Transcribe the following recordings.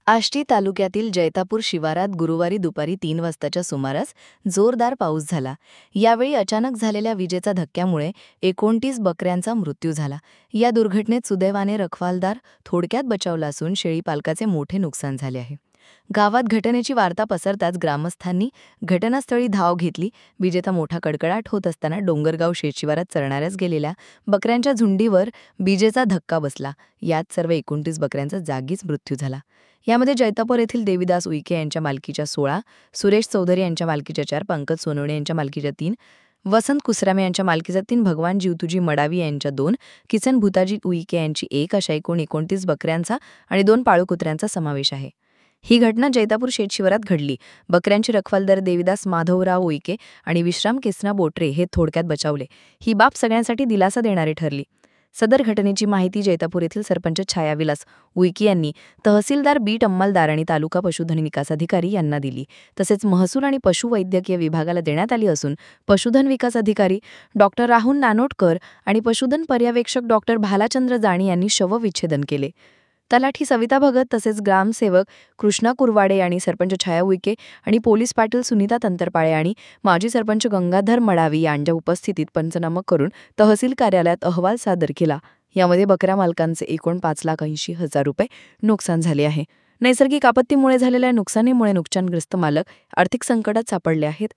आष्टी तालुक्यातील जैतापूर शिवारात गुरुवारी दुपारी 3 वाजताच्या सुमारास जोरदार पाऊस झाला। यावेळी अचानक झालेल्या विजेच्या धक्क्यामुळे 29 बकऱ्यांचा मृत्यू झाला। या दुर्घटनेत सुदैवाने रखवालदार थोडक्यात बचावला असून शेळीपालकाचे मोठे नुकसान झाले आहे। गावात घटनेची वार्ता पसरताच ग्रामस्थांनी घटनास्थळी धाव घेतली। विजेचा मोठा कडकडाट होत असताना डोंगरगाव शेतशिवारात चरणाऱ्यास गेलेल्या बकऱ्यांच्या झुंडीवर विजेचा धक्का बसला। यात सर्व 29 बकऱ्यांचा जागीच मृत्यू झाला। यामध्ये जैतापूर येथील देवीदास उईके यांच्या मालकीच्या 16, सुरेश चौधरी यांच्या मालकीच्या 4, पंकज सोनवणे यांच्या मालकीच्या 3, वसंत कुसरामे यांच्या मालकीच्या 3, भगवान जीवतुजी मडावी यांच्या 2, किसन भूताजी उईके यांची 1 अशा एकूण 29 बकऱ्यांचा आणि 2 पाळीव कुत्र्यांचा समावेश आहे। ही घटना जैतापूर शेतशिवारात घडली। बकऱ्यांची रखवालदार देवीदास माधवराव उईके आणि विश्राम केसना बोटरे हे थोडक्यात बचावले। ही बाब सगळ्यांसाठी दिलासा देणारी ठरली। सदर घटनेची माहिती जैतापूर येथील सरपंच छायाविलास उईके यांनी तहसीलदार बीट अंमलदार आणि तालुका पशुधन विकास अधिकारी यांना दिली। तसेच महसूल आणि पशुवैद्यकीय विभागाला देण्यात आली असून पशुधन विकास अधिकारी डॉक्टर राहुल नानोटकर आणि पशुधन पर्यवेक्षक डॉक्टर भालाचंद्र जाणी यांनी शवविच्छेदन केले। तलाठी सविता भगत तसेच ग्रामसेवक कृष्णा कुरवाडे आणि सरपंच छाया उईके आणि पोलीस पाटील सुनीता तंतरपाळे आणि माजी सरपंच गंगाधर मडावी यांच्या उपस्थितीत पंचनामा करून तहसील कार्यालयात अहवाल सादर केला। यामध्ये बकऱ्या मालकांचे एकूण 5,80,000 रुपये नुकसान झाले आहे। नैसर्गिक आपत्तीमुळे झालेल्या नुकसानीमुळे नुकसानग्रस्त मालक आर्थिक संकटात सापडले आहेत।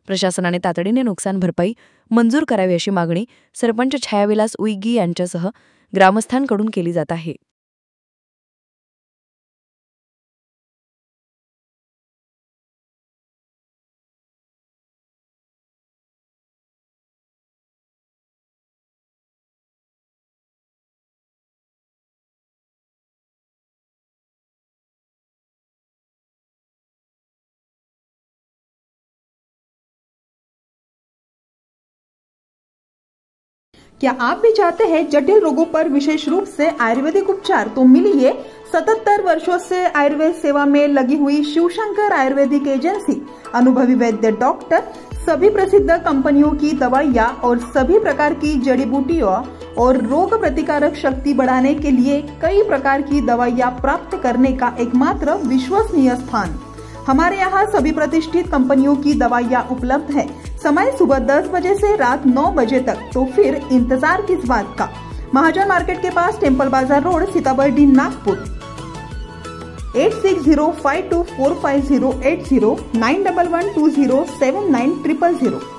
प्रशासनाने तातडीने नुकसान भरपाई मंजूर करावी अशी मागणी सरपंच छायाविलास उईके यांच्यासह ग्रामस्थांकडून केली जात आहे। क्या आप भी चाहते हैं जटिल रोगों पर विशेष रूप से आयुर्वेदिक उपचार? तो मिलिए 77 वर्षों से आयुर्वेद सेवा में लगी हुई शिवशंकर आयुर्वेदिक एजेंसी। अनुभवी वैद्य डॉक्टर, सभी प्रसिद्ध कंपनियों की दवाइयाँ और सभी प्रकार की जड़ी बूटियों और रोग प्रतिकारक शक्ति बढ़ाने के लिए कई प्रकार की दवाइयाँ प्राप्त करने का एकमात्र विश्वसनीय स्थान। हमारे यहाँ सभी प्रतिष्ठित कंपनियों की दवाइयाँ उपलब्ध है। समय सुबह 10 बजे से रात 9 बजे तक। तो फिर इंतजार किस बात का? महाजन मार्केट के पास, टेम्पल बाजार रोड, सीताबर्डी, नागपुर। 8605245080 9112079000।